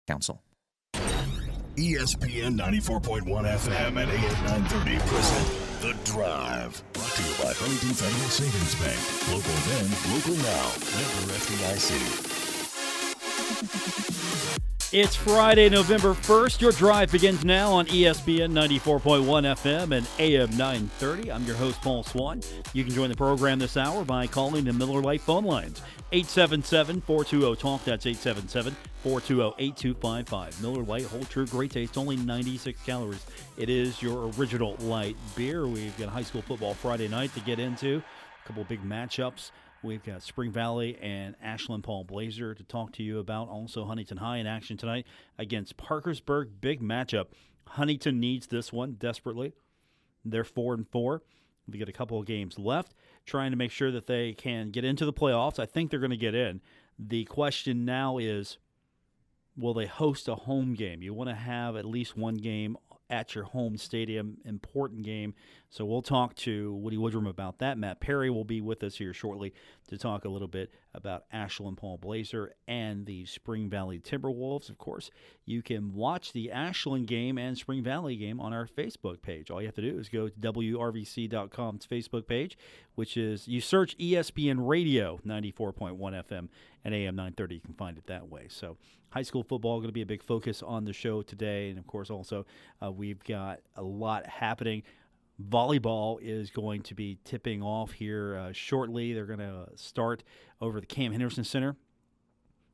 Council. ESPN 94.1 FM and AM 930 present The Drive. Brought to you by Huntington Federal Savings Bank. Local then, local now. Member FDIC. It's Friday, November 1st. Your drive begins now on ESPN 94.1 FM and AM 930. I'm your host, Paul Swann. You can join the program this hour by calling the Miller Lite phone lines. 877-420-TALK. That's 877-420-8255. Miller Lite, hold true, great taste, only 96 calories. It is your original light beer. We've got high school football Friday night to get into. A couple of big matchups. We've got Spring Valley and Ashland Paul Blazer to talk to you about. Also, Huntington High in action tonight against Parkersburg. Big matchup. Huntington needs this one desperately. They're 4-4. They got a couple of games left, trying to make sure that they can get into the playoffs. I think they're going to get in. The question now is, will they host a home game? You want to have at least one game at your home stadium, important game. So we'll talk to Woody Woodrum about that. Matt Perry will be with us here shortly to talk a little bit about Ashland Paul Blazer and the Spring Valley Timberwolves. Of course, you can watch the Ashland game and Spring Valley game on our Facebook page. All you have to do is go to WRVC.com's Facebook page, which is, you search ESPN Radio 94.1 FM and AM 930. You can find it that way. So high school football going to be a big focus on the show today. And, of course, also we've got a lot happening. Volleyball is going to be tipping off here shortly. They're going to start over the Cam Henderson Center.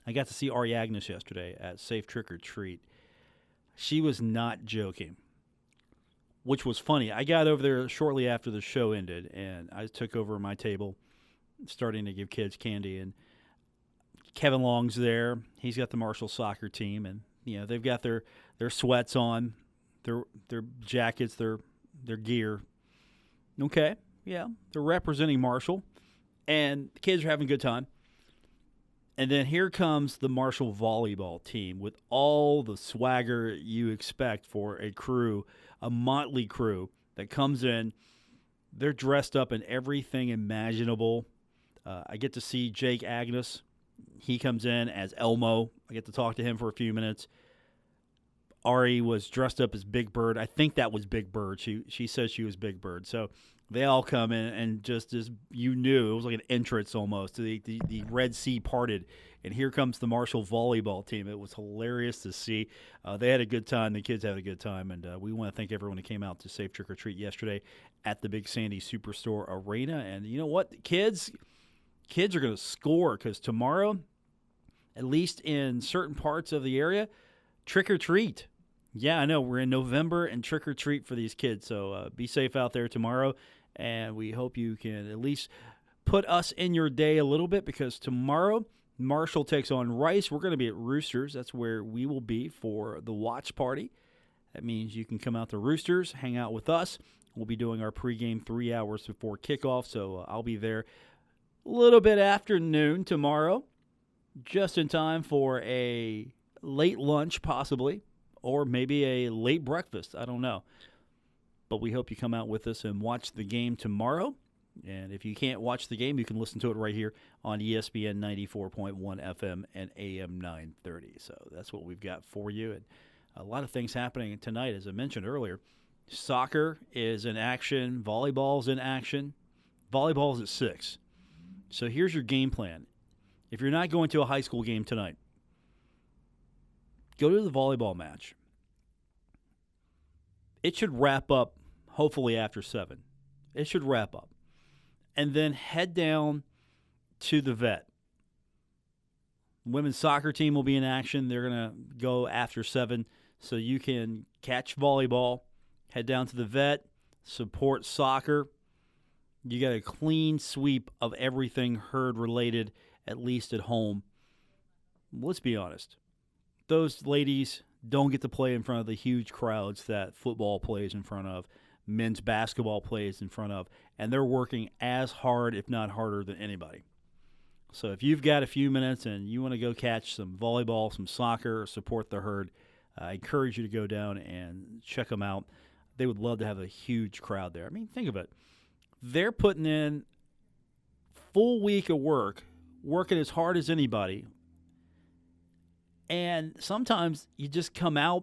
I got to see Ari Agnes yesterday at Safe Trick or Treat. She was not joking, which was funny. I got over there shortly after the show ended, and I took over my table, starting to give kids candy. And Kevin Long's there. He's got the Marshall soccer team, and they've got their sweats on, their jackets, their gear. Okay, yeah, they're representing Marshall, and the kids are having a good time. And then here comes the Marshall volleyball team with all the swagger you expect for a crew, a motley crew that comes in. They're dressed up in everything imaginable. I get to see Jake Agnes. He comes in as Elmo. I get to talk to him for a few minutes. Ari was dressed up as Big Bird. I think that was Big Bird. She says she was Big Bird. So they all come in, and just as you knew, it was like an entrance almost. The Red Sea parted, and here comes the Marshall volleyball team. It was hilarious to see. They had a good time. The kids had a good time, and we want to thank everyone who came out to Safe Trick or Treat yesterday at the Big Sandy Superstore Arena. And you know what? The kids are going to score, because tomorrow, at least in certain parts of the area, trick or treat. Yeah, I know. We're in November, and trick or treat for these kids. So be safe out there tomorrow, and we hope you can at least put us in your day a little bit, because tomorrow Marshall takes on Rice. We're going to be at Roosters. That's where we will be for the watch party. That means you can come out to Roosters, hang out with us. We'll be doing our pregame 3 hours before kickoff, so I'll be there a little bit after noon tomorrow, just in time for a late lunch possibly, or maybe a late breakfast. I don't know. But we hope you come out with us and watch the game tomorrow. And if you can't watch the game, you can listen to it right here on ESPN 94.1 FM and AM 930. So that's what we've got for you. And a lot of things happening tonight, as I mentioned earlier. Soccer is in action. Volleyball's in action. Volleyball's at 6. So here's your game plan. If you're not going to a high school game tonight, go to the volleyball match. It should wrap up hopefully after 7. It should wrap up. And then head down to the vet. Women's soccer team will be in action. They're going to go after 7, so you can catch volleyball, head down to the vet, support soccer. You got a clean sweep of everything herd related, at least at home. Let's be honest. Those ladies don't get to play in front of the huge crowds that football plays in front of, men's basketball plays in front of, and they're working as hard, if not harder, than anybody. So if you've got a few minutes and you want to go catch some volleyball, some soccer, or support the herd, I encourage you to go down and check them out. They would love to have a huge crowd there. I mean, think of it. They're putting in full week of work, working as hard as anybody, And sometimes you just come out,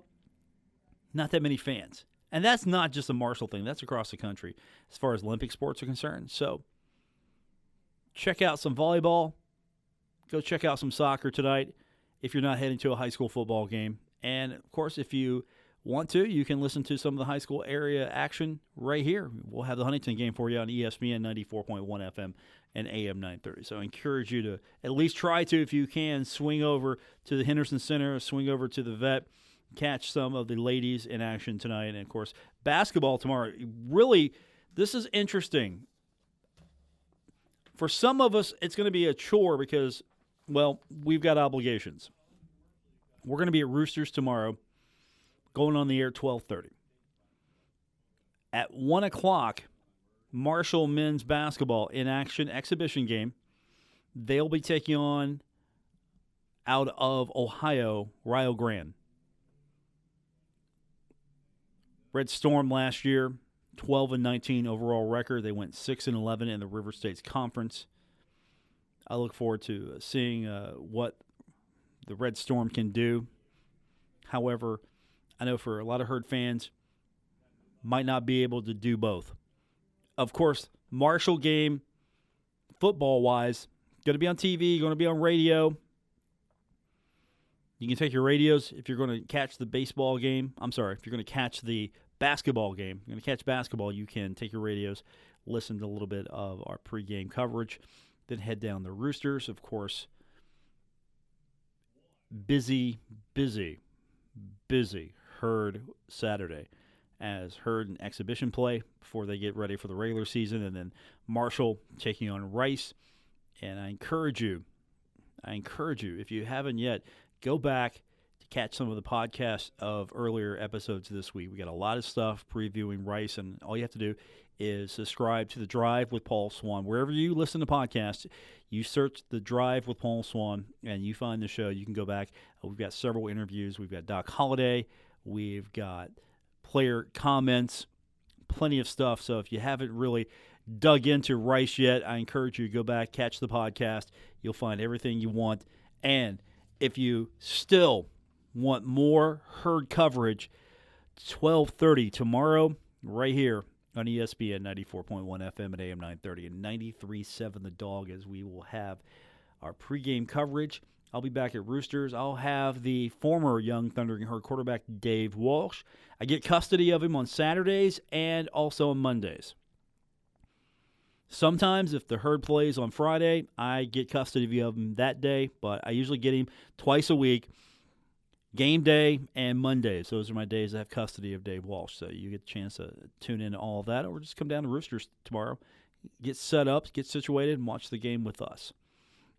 not that many fans. And that's not just a Marshall thing. That's across the country as far as Olympic sports are concerned. So check out some volleyball. Go check out some soccer tonight if you're not heading to a high school football game. And, of course, if you want to, you can listen to some of the high school area action right here. We'll have the Huntington game for you on ESPN 94.1 FM and AM 930. So I encourage you to at least try to, if you can, swing over to the Henderson Center, swing over to the Vet, catch some of the ladies in action tonight. And, of course, basketball tomorrow. Really, this is interesting. For some of us, it's going to be a chore because, well, we've got obligations. We're going to be at Roosters tomorrow, going on the air at 12:30. At 1 o'clock, Marshall men's basketball in action exhibition game. They'll be taking on, out of Ohio, Rio Grande. Red Storm last year, 12-19 overall record. They went 6-11 in the River States Conference. I look forward to seeing what the Red Storm can do. However, I know for a lot of Herd fans, might not be able to do both. Of course, Marshall game, football-wise, going to be on TV, going to be on radio. You can take your radios if you're going to catch the baseball game. I'm sorry, if you're going to catch the basketball game. You're going to catch basketball, you can take your radios, listen to a little bit of our pregame coverage, then head down the Roosters. Of course, busy Herd Saturday as Herd and exhibition play before they get ready for the regular season, and then Marshall taking on Rice. And I encourage you, if you haven't yet, go back to catch some of the podcasts of earlier episodes this week. We got a lot of stuff previewing Rice, and all you have to do is subscribe to The Drive with Paul Swann. Wherever you listen to podcasts, you search The Drive with Paul Swann, and you find the show. You can go back. We've got several interviews. We've got Doc Holliday. We've got player comments, plenty of stuff. So if you haven't really dug into Rice yet, I encourage you to go back, catch the podcast. You'll find everything you want. And if you still want more Herd coverage, 12:30 tomorrow right here on ESPN 94.1 FM at AM 930 and 93.7 The Dog, as we will have our pregame coverage. I'll be back at Roosters. I'll have the former Young Thundering Herd quarterback, Dave Walsh. I get custody of him on Saturdays and also on Mondays. Sometimes, if the Herd plays on Friday, I get custody of him that day, but I usually get him twice a week, game day and Mondays. Those are my days I have custody of Dave Walsh, so you get a chance to tune in to all of that, or just come down to Roosters tomorrow, get set up, get situated, and watch the game with us.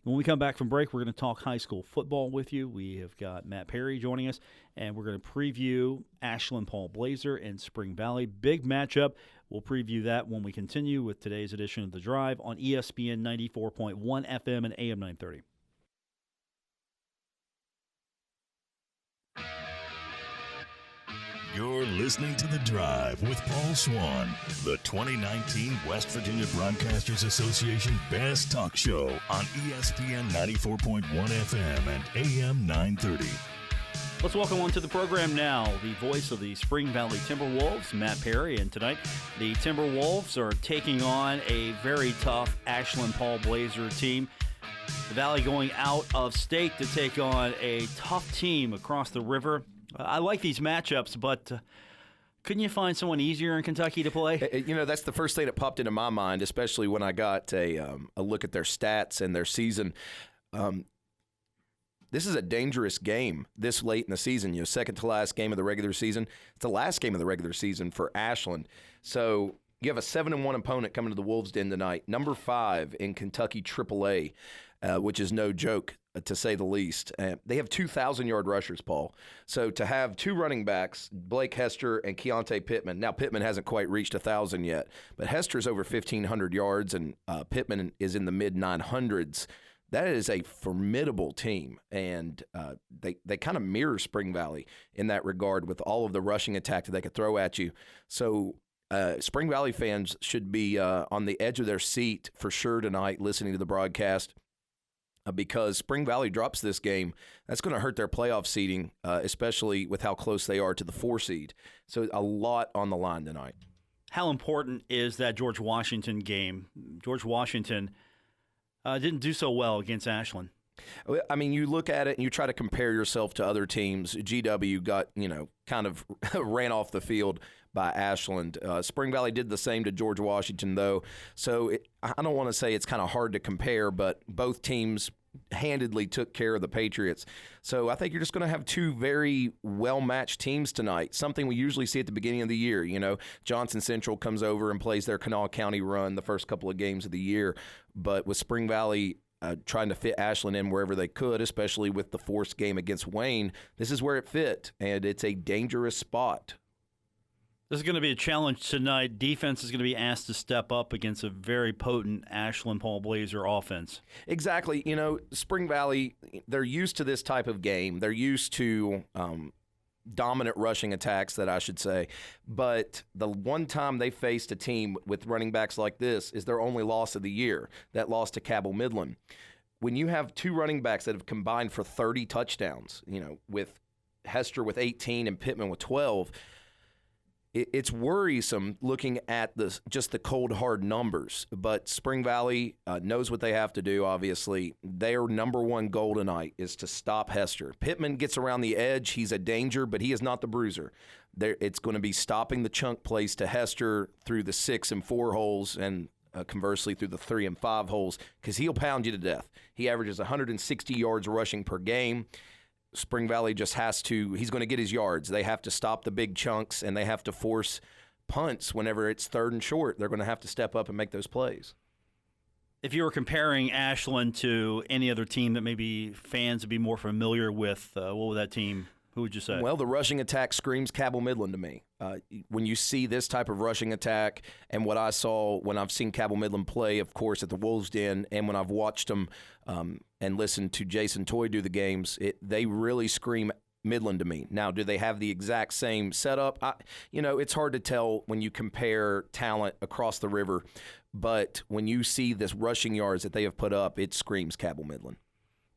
When we come back from break, we're going to talk high school football with you. We have got Matt Perry joining us, and we're going to preview Ashland Paul Blazer and Spring Valley. Big matchup. We'll preview that when we continue with today's edition of The Drive on ESPN 94.1 FM and AM 930. You're listening to The Drive with Paul Swann, the 2019 West Virginia Broadcasters Association Best Talk Show on ESPN 94.1 FM and AM 930. Let's welcome on to the program now the voice of the Spring Valley Timberwolves, Matt Perry. And tonight, the Timberwolves are taking on a very tough Ashland Paul Blazer team. The Valley going out of state to take on a tough team across the river. I like these matchups, but couldn't you find someone easier in Kentucky to play? You know, that's the first thing that popped into my mind, especially when I got a look at their stats and their season. This is a dangerous game this late in the season. You know, second to last game of the regular season. It's the last game of the regular season for Ashland. So you have a 7-1 opponent coming to the Wolves' Den tonight, number 5 in Kentucky AAA, which is no joke, to say the least. They have 2,000-yard rushers, Paul. So to have two running backs, Blake Hester and Keontae Pittman. Now, Pittman hasn't quite reached 1,000 yet, but Hester's over 1,500 yards, and Pittman is in the mid-900s. That is a formidable team, and they kind of mirror Spring Valley in that regard with all of the rushing attack that they could throw at you. So Spring Valley fans should be on the edge of their seat for sure tonight listening to the broadcast. because Spring Valley drops this game, that's going to hurt their playoff seeding, especially with how close they are to the 4 seed. So a lot on the line tonight. How important is that George Washington game? George Washington didn't do so well against Ashland. I mean, you look at it and you try to compare yourself to other teams. GW got, kind of ran off the field by Ashland. Spring Valley did the same to George Washington, though. So I don't want to say it's kind of hard to compare, but both teams handedly took care of the Patriots. So I think you're just going to have two very well-matched teams tonight, something we usually see at the beginning of the year. Johnson Central comes over and plays their Kanawha County run the first couple of games of the year. But with Spring Valley trying to fit Ashland in wherever they could, especially with the forced game against Wayne, this is where it fit, and it's a dangerous spot. This is going to be a challenge tonight. Defense is going to be asked to step up against a very potent Ashland Paul Blazer offense. Exactly. Spring Valley, they're used to this type of game. They're used to dominant rushing attacks, that I should say. But the one time they faced a team with running backs like this is their only loss of the year, that loss to Cabell Midland. When you have two running backs that have combined for 30 touchdowns, with Hester with 18 and Pittman with 12, it's worrisome looking at just the cold, hard numbers. But Spring Valley knows what they have to do, obviously. Their number one goal tonight is to stop Hester. Pittman gets around the edge. He's a danger, but he is not the bruiser. It's going to be stopping the chunk plays to Hester through the 6 and 4 holes and conversely through the 3 and 5 holes, because he'll pound you to death. He averages 160 yards rushing per game. Spring Valley just he's going to get his yards. They have to stop the big chunks, and they have to force punts whenever it's 3rd and short. They're going to have to step up and make those plays. If you were comparing Ashland to any other team that maybe fans would be more familiar with, what would that team, who would you say? Well, the rushing attack screams Cabell Midland to me. When you see this type of rushing attack, and what I saw when I've seen Cabell Midland play, of course, at the Wolves Den, and when I've watched them and listened to Jason Toy do the games, they really scream Midland to me. Now, do they have the exact same setup? It's hard to tell when you compare talent across the river, but when you see this rushing yards that they have put up, it screams Cabell Midland.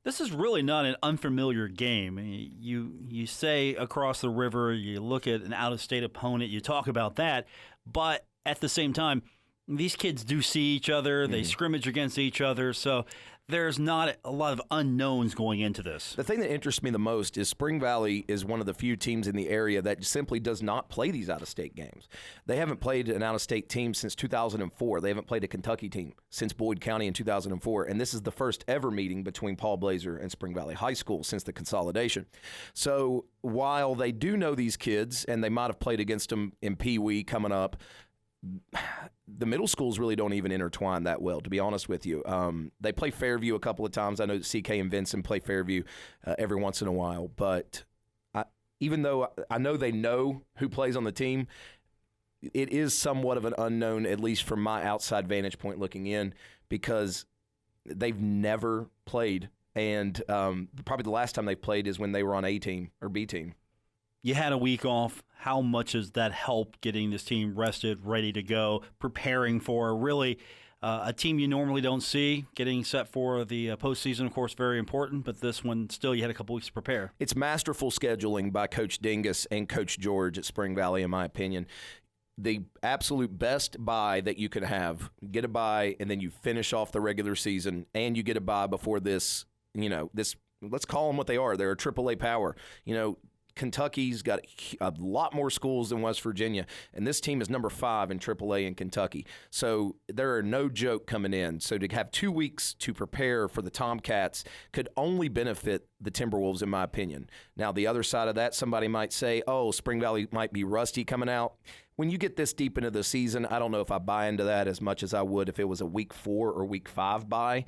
This is really not an unfamiliar game. You say across the river, you look at an out-of-state opponent, you talk about that, but at the same time, these kids do see each other, they scrimmage against each other, so there's not a lot of unknowns going into this. The thing that interests me the most is Spring Valley is one of the few teams in the area that simply does not play these out-of-state games. They haven't played an out-of-state team since 2004. They haven't played a Kentucky team since Boyd County in 2004, and this is the first ever meeting between Paul Blazer and Spring Valley High School since the consolidation. So while they do know these kids, and they might have played against them in Pee Wee coming up, the middle schools really don't even intertwine that well, to be honest with you. They play Fairview a couple of times. I know CK and Vincent play Fairview every once in a while. But even though I know they know who plays on the team, it is somewhat of an unknown, at least from my outside vantage point looking in, because they've never played. And probably the last time they played is when they were on A team or B team. You had a week off. How much has that helped getting this team rested, ready to go, preparing for really a team you normally don't see, getting set for the postseason, of course, very important, but this one, still, you had a couple weeks to prepare. It's masterful scheduling by Coach Dingus and Coach George at Spring Valley, in my opinion. The absolute best bye that you can have, get a bye, and then you finish off the regular season, and you get a bye before this, let's call them what they are. They're a AAA power. Kentucky's got a lot more schools than West Virginia, and this team is number 5 in AAA in Kentucky. So there are no joke coming in. So to have 2 weeks to prepare for the Tomcats could only benefit the Timberwolves, in my opinion. Now, the other side of that, somebody might say, Spring Valley might be rusty coming out. When you get this deep into the season, I don't know if I buy into that as much as I would if it was a week 4 or week 5 bye.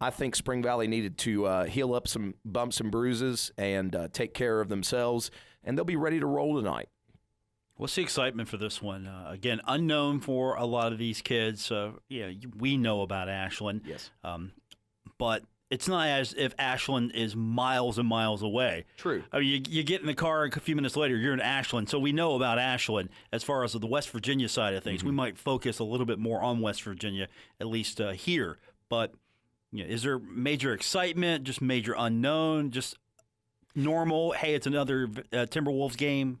I think Spring Valley needed to heal up some bumps and bruises and take care of themselves, and they'll be ready to roll tonight. What's the excitement for this one? Again, unknown for a lot of these kids. We know about Ashland. Yes. But it's not as if Ashland is miles and miles away. True. I mean, you get in the car a few minutes later, you're in Ashland. So we know about Ashland as far as the West Virginia side of things. We might focus a little bit more on West Virginia, at least here. But Yeah, is there major excitement, just major unknown, just normal, hey, it's another Timberwolves game?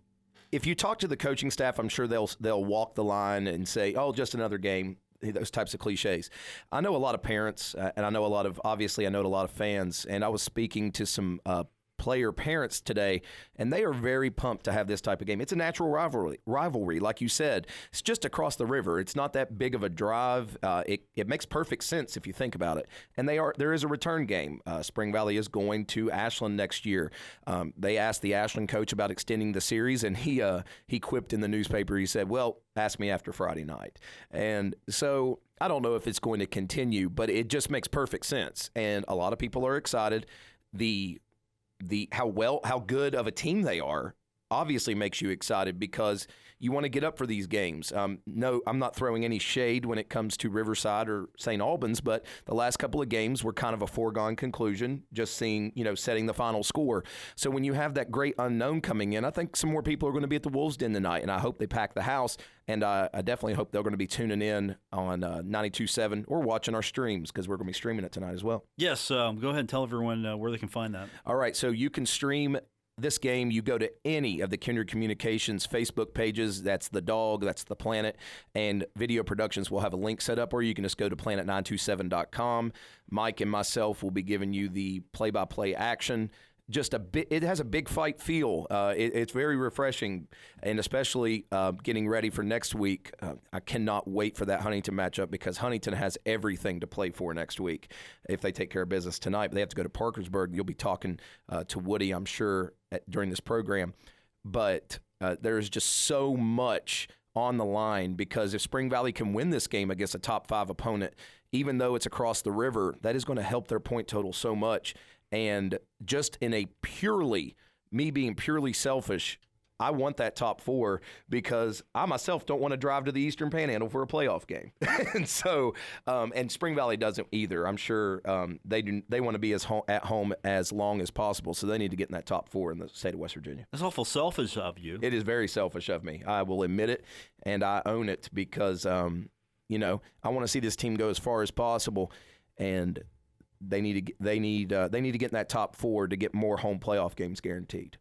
If you talk to the coaching staff, I'm sure they'll walk the line and say, oh, just another game, those types of cliches. I know a lot of parents, and I know a lot of fans, and I was speaking to some player parents today, and they are very pumped to have this type of game. It's a natural rivalry, like you said. It's just across the river. It's not that big of a drive. It makes perfect sense if you think about it. And there is a return game. Spring Valley is going to Ashland next year. They asked the Ashland coach about extending the series, and he quipped in the newspaper. He said, well, ask me after Friday night. And so I don't know if it's going to continue, but it just makes perfect sense. And a lot of people are excited. How good of a team they are obviously makes you excited because you want to get up for these games. No, I'm not throwing any shade when it comes to Riverside or St. Albans, but the last couple of games were kind of a foregone conclusion, just seeing, setting the final score. So when you have that great unknown coming in, I think some more people are going to be at the Wolves Den tonight, and I hope they pack the house, and I definitely hope they're going to be tuning in on 92.7 or watching our streams because we're going to be streaming it tonight as well. Yes, go ahead and tell everyone where they can find that. All right, so you can stream this game. You go to any of the Kindred Communications Facebook pages. That's The Dog, that's The Planet, and Video Productions will have a link set up, or you can just go to planet927.com. Mike and myself will be giving you the play-by-play action. It has a big fight feel. It's very refreshing, and especially getting ready for next week. I cannot wait for that Huntington matchup because Huntington has everything to play for next week if they take care of business tonight. But they have to go to Parkersburg. You'll be talking to Woody, I'm sure, during this program. But there's just so much on the line because if Spring Valley can win this game against a top 5 opponent, even though it's across the river, that is going to help their point total so much. And just in me being purely selfish, I want that top 4 because I myself don't want to drive to the Eastern Panhandle for a playoff game. And so, and Spring Valley doesn't either. I'm sure they want to be at home as long as possible, so they need to get in that top 4 in the state of West Virginia. That's awful selfish of you. It is very selfish of me. I will admit it, and I own it because, I want to see this team go as far as possible, and They need to get in that top 4 to get more home playoff games guaranteed.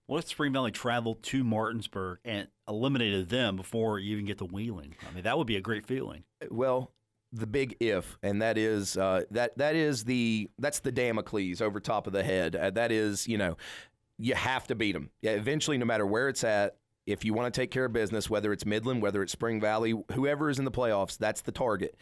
What if Spring Valley traveled to Martinsburg and eliminated them before you even get to Wheeling? I mean, that would be a great feeling. Well, the big if, and that is that's the Damocles over top of the head. That is, you have to beat them. Yeah, eventually, no matter where it's at. If you want to take care of business, whether it's Midland, whether it's Spring Valley, whoever is in the playoffs, that's the target.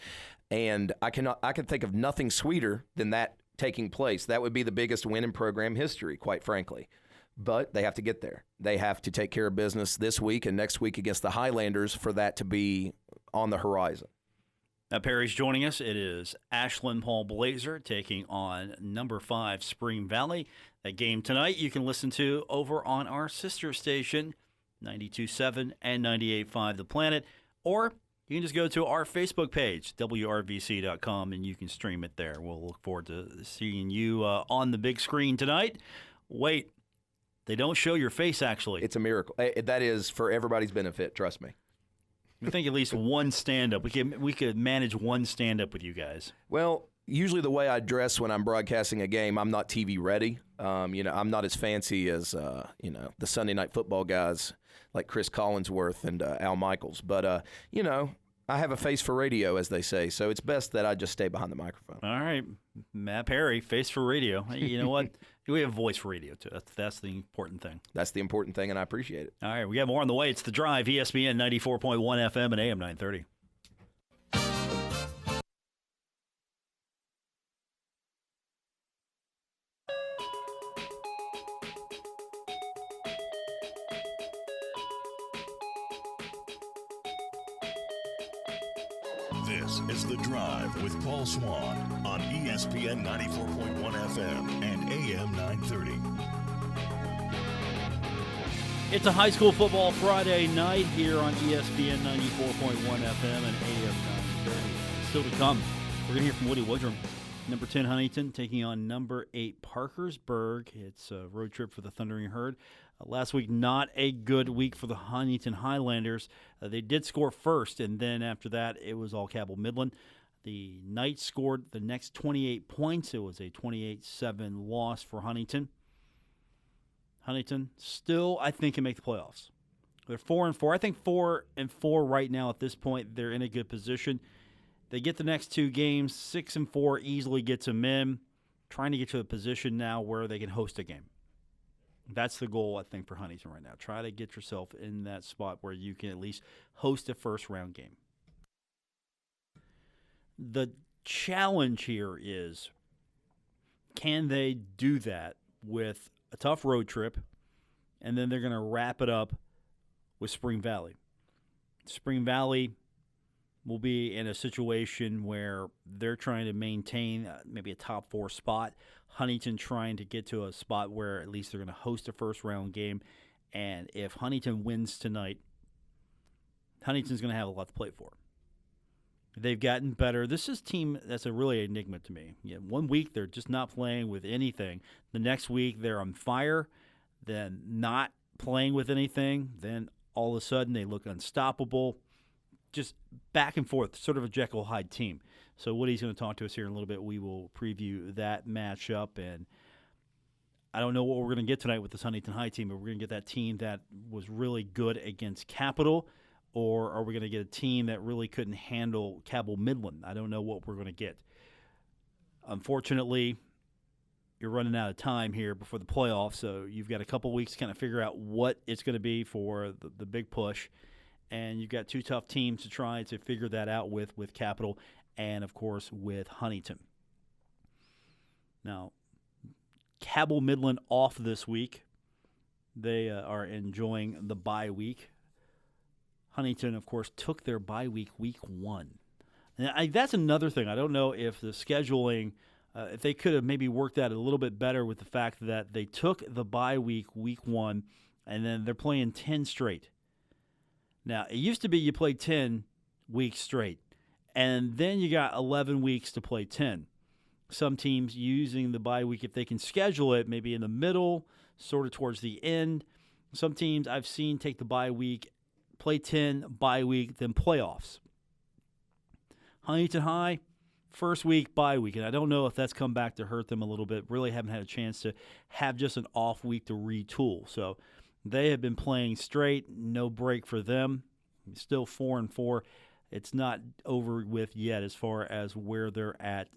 And I can think of nothing sweeter than that taking place. That would be the biggest win in program history, quite frankly. But they have to get there. They have to take care of business this week and next week against the Highlanders for that to be on the horizon. Now, Perry's joining us. It is Ashland Paul Blazer taking on number 5 Spring Valley. That game tonight you can listen to over on our sister station, 92.7 and 98.5 The Planet, or you can just go to our Facebook page, WRVC.com, and you can stream it there. We'll look forward to seeing you on the big screen tonight. Wait, they don't show your face, actually. It's a miracle. That is for everybody's benefit, trust me. I think at least one stand-up. We could manage one stand-up with you guys. Well, usually the way I dress when I'm broadcasting a game, I'm not TV ready. I'm not as fancy as, the Sunday Night Football guys like Chris Collinsworth and Al Michaels. But, I have a face for radio, as they say, so it's best that I just stay behind the microphone. All right. Matt Perry, face for radio. You know what? We have a voice for radio, too. That's the important thing. That's the important thing, and I appreciate it. All right. We got more on the way. It's The Drive, ESPN 94.1 FM and AM 930. This is The Drive with Paul Swann on ESPN 94.1 FM and AM 930. It's a high school football Friday night here on ESPN 94.1 FM and AM 930. Still to come, we're going to hear from Woody Woodrum. Number 10 Huntington taking on number 8 Parkersburg. It's a road trip for the Thundering Herd. Last week, not a good week for the Huntington Highlanders. They did score first, and then after that, it was all Cabell Midland. The Knights scored the next 28 points. It was a 28-7 loss for Huntington. Huntington still, I think, can make the playoffs. They're 4-4. I think 4-4 right now at this point. They're in a good position. They get the next 2 games. 6-4 easily gets them in. Trying to get to a position now where they can host a game. That's the goal, I think, for Huntington right now. Try to get yourself in that spot where you can at least host a first-round game. The challenge here is, can they do that with a tough road trip, and then they're going to wrap it up with Spring Valley? Spring Valley will be in a situation where they're trying to maintain maybe a top 4 spot. Huntington trying to get to a spot where at least they're going to host a first-round game. And if Huntington wins tonight, Huntington's going to have a lot to play for. They've gotten better. This is a team that's a really enigma to me. One week they're just not playing with anything. The next week they're on fire, then not playing with anything. Then all of a sudden they look unstoppable. Just back and forth, sort of a Jekyll Hyde team. So Woody's going to talk to us here in a little bit. We will preview that matchup, and I don't know what we're going to get tonight with this Huntington High team, but we're going to get that team that was really good against Capital, or are we going to get a team that really couldn't handle Cabell Midland? I don't know what we're going to get. Unfortunately, you're running out of time here before the playoffs, so you've got a couple weeks to kind of figure out what it's going to be for the big push. And you've got 2 tough teams to try to figure that out with Capital and, of course, with Huntington. Now, Cabell Midland off this week. They are enjoying the bye week. Huntington, of course, took their bye week 1. And that's another thing. I don't know if the scheduling, if they could have maybe worked that a little bit better with the fact that they took the bye week 1, and then they're playing 10 straight. Now, it used to be you played 10 weeks straight, and then you got 11 weeks to play 10. Some teams using the bye week, if they can schedule it, maybe in the middle, sort of towards the end. Some teams I've seen take the bye week, play 10, bye week, then playoffs. Huntington High, first week, bye week, and I don't know if that's come back to hurt them a little bit. Really haven't had a chance to have just an off week to retool. So they have been playing straight, no break for them. Still 4-4. It's not over with yet as far as where they're at.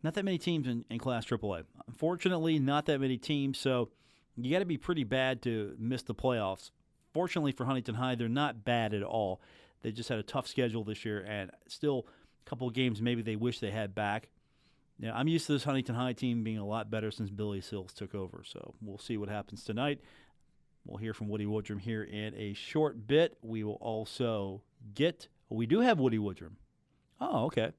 Not that many teams in Class AAA. Unfortunately, not that many teams, so you got to be pretty bad to miss the playoffs. Fortunately for Huntington High, they're not bad at all. They just had a tough schedule this year, and still a couple of games maybe they wish they had back. Now, I'm used to this Huntington High team being a lot better since Billy Sills took over, so we'll see what happens tonight. We'll hear from Woody Woodrum here in a short bit. We will also we do have Woody Woodrum. Oh, okay.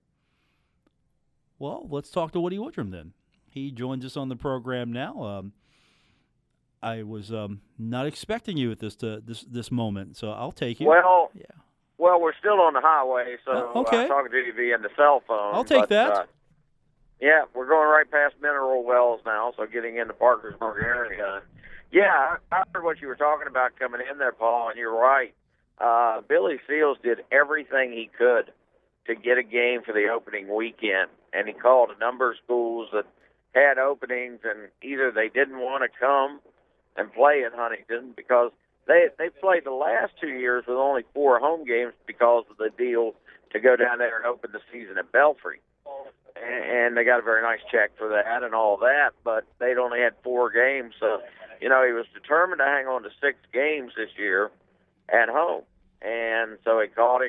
Well, let's talk to Woody Woodrum then. He joins us on the program now. I was not expecting you at this moment, so I'll take you. Well, we're still on the highway, so okay. I'm talking to you via the cell phone. I'll take that. Yeah, we're going right past Mineral Wells now, so getting into Parkersburg area. Yeah, I heard what you were talking about coming in there, Paul, and you're right. Billy Seals did everything he could to get a game for the opening weekend, and he called a number of schools that had openings, and either they didn't want to come and play at Huntington because they played the last 2 years with only 4 home games because of the deal to go down there and open the season at Belfry. And they got a very nice check for that and all that, but they'd only had 4 games. So, he was determined to hang on to 6 games this year at home. And so he called.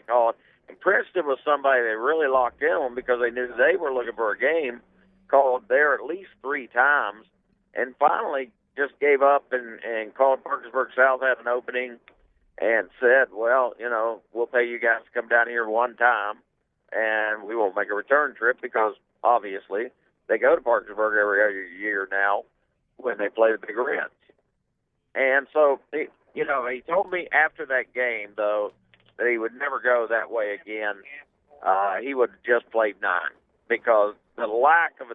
And Princeton was somebody they really locked in on because they knew they were looking for a game, called there at least 3 times, and finally just gave up and called Parkersburg South, had an opening, and said, well, we'll pay you guys to come down here 1 time, and we won't make a return trip because, obviously, they go to Parkersburg every other year now when they play the Big Reds. And so, he told me after that game, though, that he would never go that way again. He would just play 9 because the lack of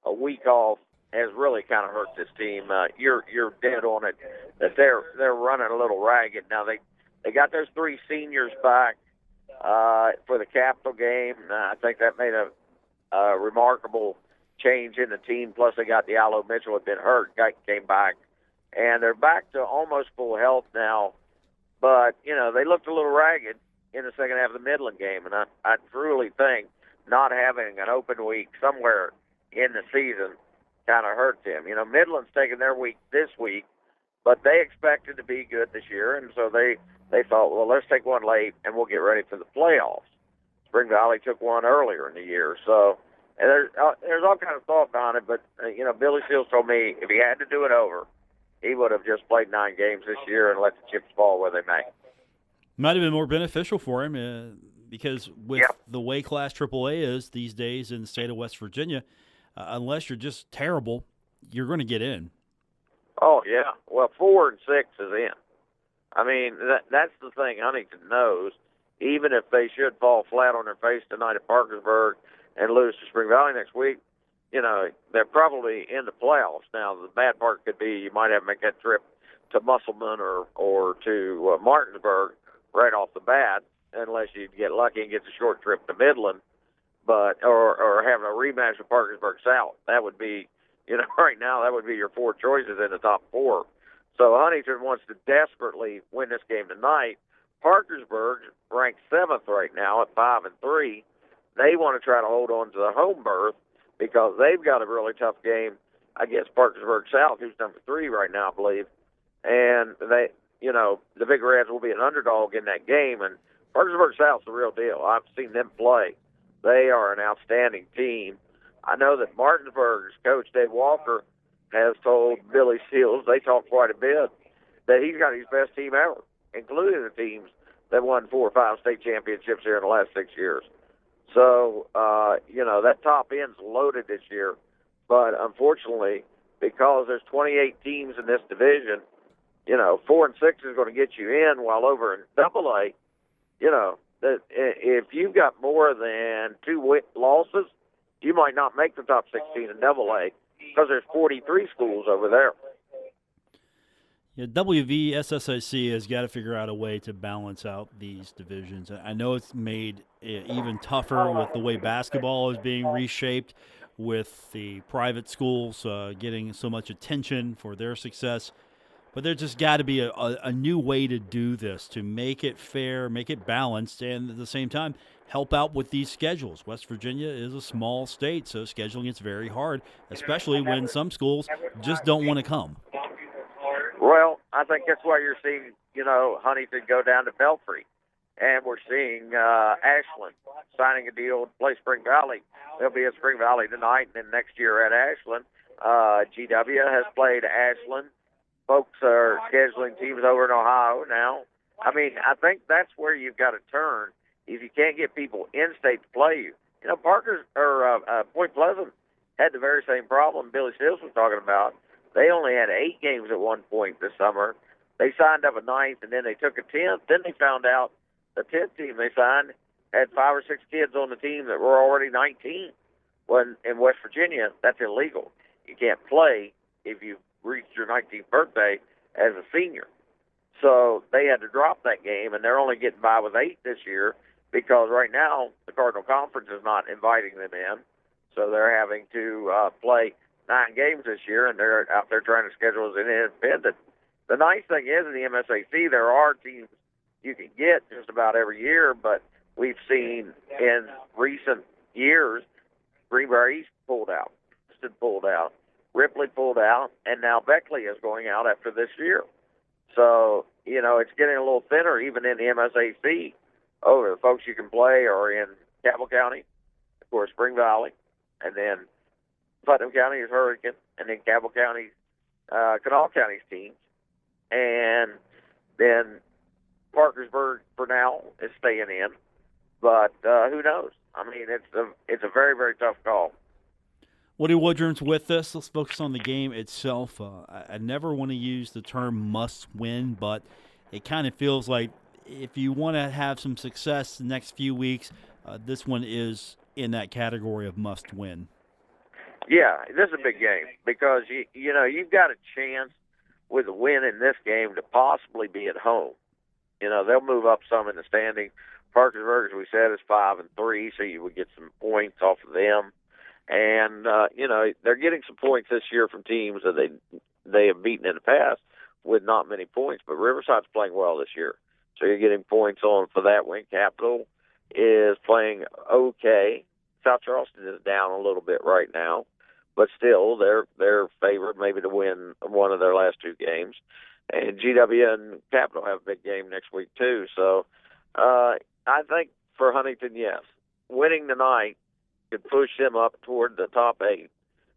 a week off has really kind of hurt this team. You're dead on it that they're running a little ragged. Now, they got those 3 seniors back. for the Capital game. I think that made a remarkable change in the team. Plus, they got Diallo Mitchell had been hurt, came back, and they're back to almost full health now. But they looked a little ragged in the second half of the Midland game, and I truly think not having an open week somewhere in the season kind of hurt them. Midland's taking their week this week, but they expected to be good this year, and so they thought, well, let's take one late, and we'll get ready for the playoffs. Spring Valley took one earlier in the year, so and there's all kind of thought behind it. But Billy Seals told me if he had to do it over, he would have just played 9 games this year and let the chips fall where they may. Might have been more beneficial for him because with the way Class AAA is these days in the state of West Virginia, unless you're just terrible, you're going to get in. Oh, yeah. Well, 4 and 6 is in. I mean, that's the thing Huntington knows. Even if they should fall flat on their face tonight at Parkersburg and lose to Spring Valley next week, they're probably in the playoffs. Now, the bad part could be you might have to make that trip to Musselman or to Martinsburg right off the bat, unless you get lucky and get the short trip to Midland, or have a rematch with Parkersburg South. That would be, right now that would be your 4 choices in the top 4. So Huntington wants to desperately win this game tonight. Parkersburg ranked 7th right now at 5-3. They want to try to hold on to the home berth because they've got a really tough game against Parkersburg South, who's number 3 right now, I believe. And they, the Big Reds will be an underdog in that game. And Parkersburg South's the real deal. I've seen them play. They are an outstanding team. I know that Martinsburg's coach, Dave Walker, has told Billy Seals, they talk quite a bit, that he's got his best team ever, including the teams that won 4 or 5 state championships here in the last 6 years. So, that top end's loaded this year. But unfortunately, because there's 28 teams in this division, 4 and 6 is going to get you in, while over in AA, if you've got more than 2 losses, you might not make the top 16 in AA because there's 43 schools over there. Yeah, WVSSIC has got to figure out a way to balance out these divisions. I know it's made it even tougher with the way basketball is being reshaped, with the private schools getting so much attention for their success. But there just got to be a new way to do this, to make it fair, make it balanced, and at the same time help out with these schedules. West Virginia is a small state, so scheduling is very hard, especially when some schools just don't want to come. Well, I think that's why you're seeing, Huntington go down to Belfry. And we're seeing Ashland signing a deal to play Spring Valley. They'll be at Spring Valley tonight, and then next year at Ashland. GW has played Ashland. Folks are scheduling teams over in Ohio now. I mean, I think that's where you've got to turn if you can't get people in-state to play you. Point Pleasant had the very same problem Billy Seals was talking about. They only had 8 games at one point this summer. They signed up a 9th, and then they took a 10th. Then they found out the 10th team they signed had 5 or 6 kids on the team that were already 19. When in West Virginia, that's illegal. You can't play if you've reached your 19th birthday as a senior. So they had to drop that game, and they're only getting by with 8 this year because right now the Cardinal Conference is not inviting them in. So they're having to play 9 games this year, and they're out there trying to schedule as an independent. The nice thing is in the MSAC, there are teams you can get just about every year, but we've seen in recent years Greenbrier East pulled out, Princeton pulled out, Ripley pulled out, and now Beckley is going out after this year. So, it's getting a little thinner even in the MSAC. Oh, the folks you can play are in Cabell County, of course, Spring Valley, and then Putnam County is Hurricane, and then Cabell County, Kanawha County's teams. And then Parkersburg, for now, is staying in. But who knows? I mean, it's a very, very tough call. Woody Woodrum's with us. Let's focus on the game itself. I never want to use the term must win, but it kind of feels like if you want to have some success the next few weeks, this one is in that category of must win. Yeah, this is a big game because, you've got a chance with a win in this game to possibly be at home. They'll move up some in the standing Parkersburg, as we said, is 5-3, so you would get some points off of them. And they're getting some points this year from teams that they have beaten in the past with not many points. But Riverside's playing well this year, so you're getting points on for that win. Capital is playing okay. South Charleston is down a little bit right now, but still they're favored maybe to win one of their last 2 games. And GW and Capital have a big game next week too. So I think for Huntington, yes, winning tonight could push them up toward the top 8,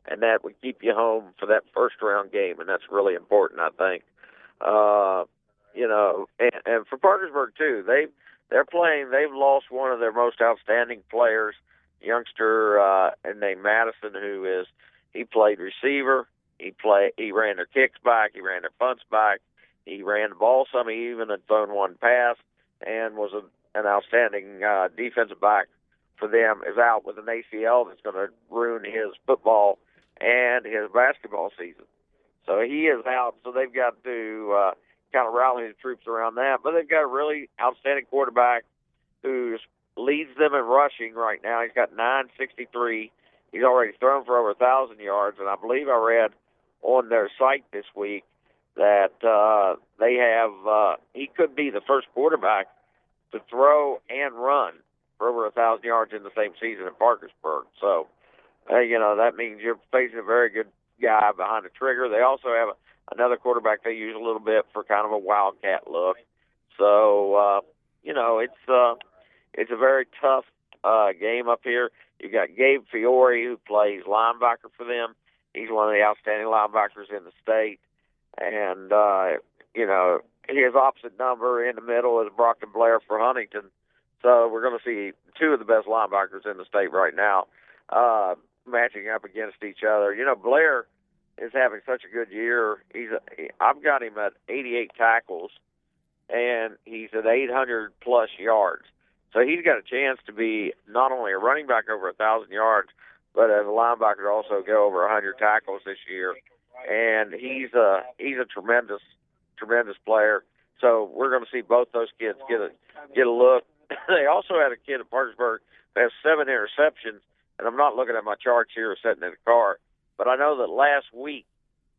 and that would keep you home for that first round game, and that's really important, I think. And for Parkersburg too, they've lost one of their most outstanding players, youngster named Madison, he played receiver. He ran their kicks back. He ran their punts back. He ran the ball some. He even had thrown one pass and was an outstanding defensive back for them. Is out with an ACL that's going to ruin his football and his basketball season. So he is out. So they've got to kind of rally the troops around that. But they've got a really outstanding quarterback who leads them in rushing right now. He's got 963. He's already thrown for over 1,000 yards, and I believe I read on their site this week that they have he could be the first quarterback to throw and run for over 1,000 yards in the same season in Parkersburg. So, that means you're facing a very good guy behind the trigger. They also have another quarterback they use a little bit for kind of a wildcat look. So, it's a very tough game up here. You got Gabe Fiore, who plays linebacker for them. He's one of the outstanding linebackers in the state. And, his opposite number in the middle is Brockton Blair for Huntington. So we're going to see 2 of the best linebackers in the state right now matching up against each other. Blair is having such a good year. I've got him at 88 tackles, and he's at 800-plus yards. So he's got a chance to be not only a running back over 1,000 yards, but as a linebacker to also go over 100 tackles this year. And he's a tremendous player. So we're going to see both those kids get a look. They also had a kid at Parkersburg that has 7 interceptions, and I'm not looking at my charts here sitting in the car, but I know that last week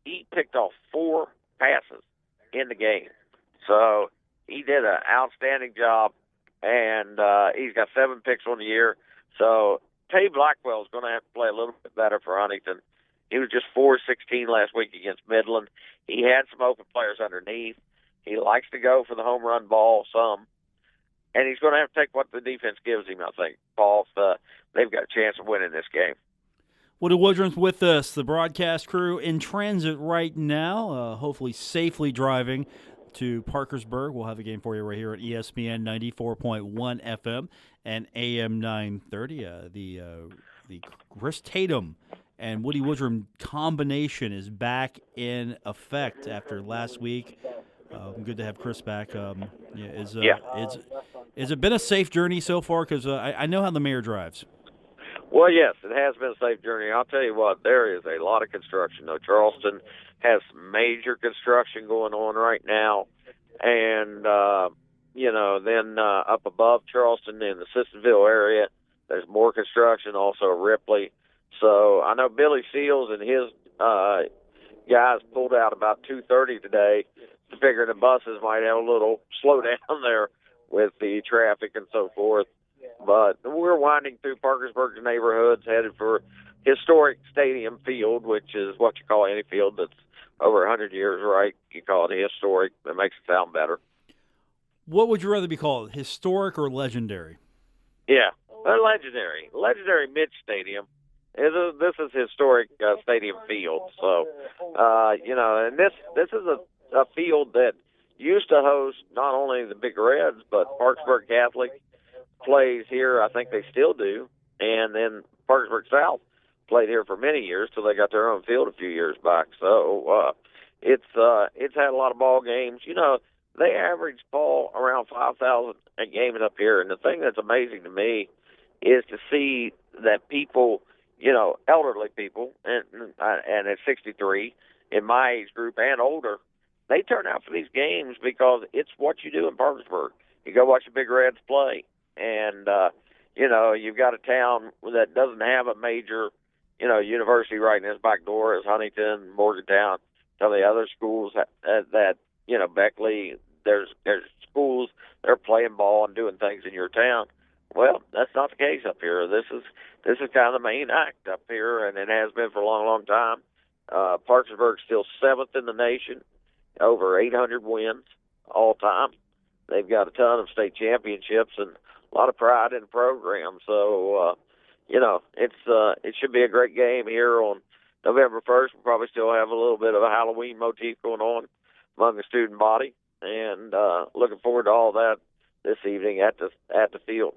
he picked off 4 passes in the game. So he did an outstanding job, and he's got 7 picks on the year. So Tay Blackwell is going to have to play a little bit better for Huntington. He was just 4-16 last week against Midland. He had some open players underneath. He likes to go for the home run ball some. And he's going to have to take what the defense gives him, I think, Paul. They've got a chance of winning this game. Woody Woodrum's with us, the broadcast crew in transit right now, hopefully safely driving to Parkersburg. We'll have a game for you right here at ESPN 94.1 FM and AM 930. The Chris Tatum and Woody Woodrum combination is back in effect after last week. Good to have Chris back. Has it been a safe journey so far? Because I know how the mayor drives. Well, yes, it has been a safe journey. I'll tell you what, there is a lot of construction, though. Charleston has some major construction going on right now. And, then up above Charleston in the Sissonville area, there's more construction, also Ripley. So I know Billy Seals and his guys pulled out about 2:30 today, figuring the buses might have a little slowdown there with the traffic and so forth. But we're winding through Parkersburg's neighborhoods, headed for historic stadium field, which is what you call any field that's over 100 years, right? You call it historic. That makes it sound better. What would you rather be called, historic or legendary? Yeah, legendary. Legendary Mitch Stadium. This is historic stadium field. So, and this is a field that used to host not only the Big Reds, but Parkersburg Catholic plays here. I think they still do. And then Parkersburg South played here for many years till they got their own field a few years back. So it's had a lot of ball games. They average, Paul, around 5,000 a game up here. And the thing that's amazing to me is to see that people, elderly people, and at 63, in my age group and older, they turn out for these games because it's what you do in Parkersburg. You go watch the Big Reds play, And, you've got a town that doesn't have a major, university right in its back door as Huntington, Morgantown, some of the other schools that Beckley, there's schools that are playing ball and doing things in your town. Well, that's not the case up here. This is kind of the main act up here, and it has been for a long, long time. Parkersburg's still 7th in the nation, over 800 wins all time. They've got a ton of state championships and a lot of pride in the program. So, it should be a great game here on November 1st. We'll probably still have a little bit of a Halloween motif going on among the student body, and looking forward to all that this evening at the field.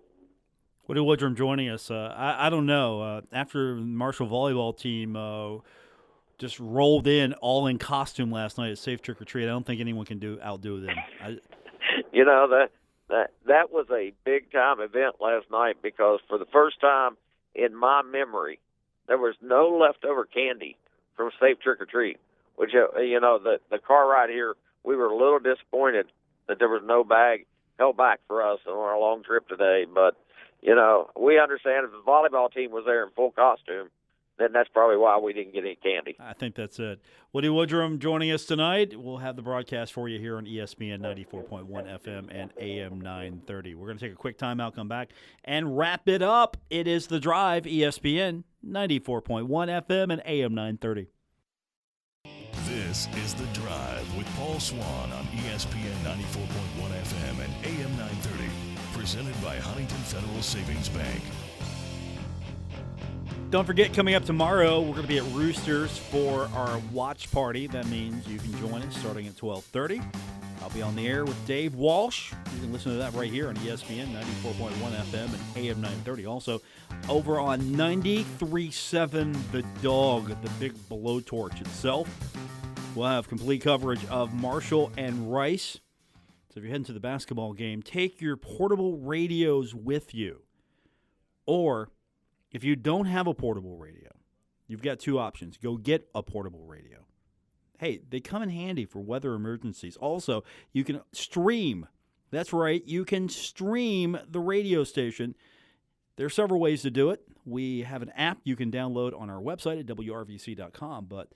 Woody Woodrum joining us. I don't know. After the Marshall volleyball team just rolled in all in costume last night at Safe Trick or Treat, I don't think anyone can outdo them. That was a big time event last night, because for the first time in my memory, there was no leftover candy from Safe Trick or Treat. Which the car ride here, we were a little disappointed that there was no bag held back for us on our long trip today, but. We understand if the volleyball team was there in full costume, then that's probably why we didn't get any candy. I think that's it. Woody Woodrum joining us tonight. We'll have the broadcast for you here on ESPN 94.1 FM and AM 930. We're going to take a quick timeout, come back, and wrap it up. It is The Drive, ESPN 94.1 FM and AM 930. This is The Drive with Paul Swann on ESPN 94.1 FM and AM 930. Presented by Huntington Federal Savings Bank. Don't forget, coming up tomorrow, we're going to be at Roosters for our watch party. That means you can join us starting at 12:30. I'll be on the air with Dave Walsh. You can listen to that right here on ESPN 94.1 FM and AM 930. Also, over on 93.7 The Dog, the big blowtorch itself. We'll have complete coverage of Marshall and Rice. So if you're heading to the basketball game, take your portable radios with you. Or if you don't have a portable radio, you've got two options. Go get a portable radio. Hey, they come in handy for weather emergencies. Also, you can stream. That's right, you can stream the radio station. There are several ways to do it. We have an app you can download on our website at WRVC.com, but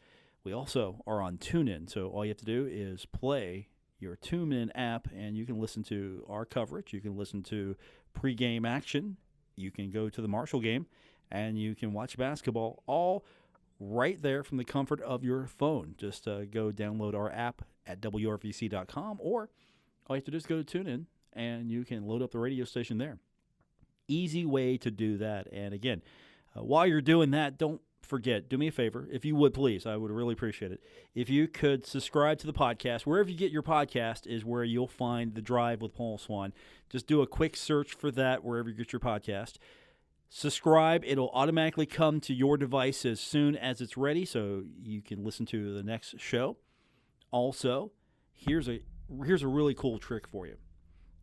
we also are on TuneIn. So all you have to do is play your TuneIn app, and you can listen to our coverage. You can listen to pregame action. You can go to the Marshall game, and you can watch basketball all right there from the comfort of your phone. Just go download our app at WRVC.com, or all you have to do is go to TuneIn, and you can load up the radio station there. Easy way to do that. And again, while you're doing that, don't forget, do me a favor, if you would, please. I would really appreciate it. If you could subscribe to the podcast. Wherever you get your podcast is where you'll find The Drive with Paul Swann. Just do a quick search for that wherever you get your podcast. Subscribe. It'll automatically come to your device as soon as it's ready, so you can listen to the next show. Also, here's a really cool trick for you.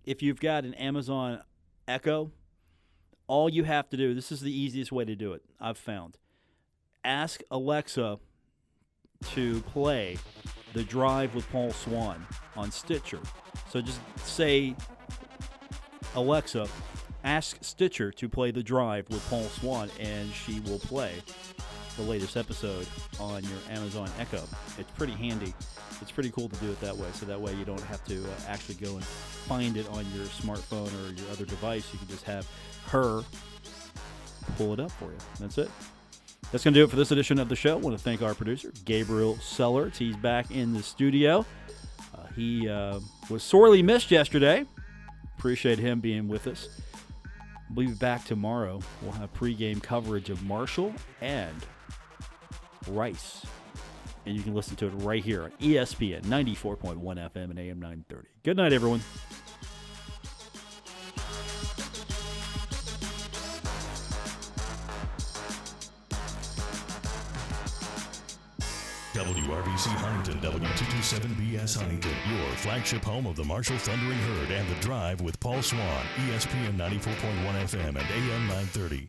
If you've got an Amazon Echo, all you have to do, this is the easiest way to do it, I've found. Ask Alexa to play The Drive with Paul Swann on Stitcher. So just say, Alexa, ask Stitcher to play The Drive with Paul Swann, and she will play the latest episode on your Amazon Echo. It's pretty handy. It's pretty cool to do it that way, so that way you don't have to actually go and find it on your smartphone or your other device. You can just have her pull it up for you. That's it. That's going to do it for this edition of the show. I want to thank our producer, Gabriel Sellerts. He's back in the studio. He was sorely missed yesterday. Appreciate him being with us. We'll be back tomorrow. We'll have pregame coverage of Marshall and Rice. And you can listen to it right here on ESPN 94.1 FM and AM 930. Good night, everyone. WRVC Huntington, W227BS Huntington, your flagship home of the Marshall Thundering Herd and The Drive with Paul Swann, ESPN 94.1 FM and AM 930.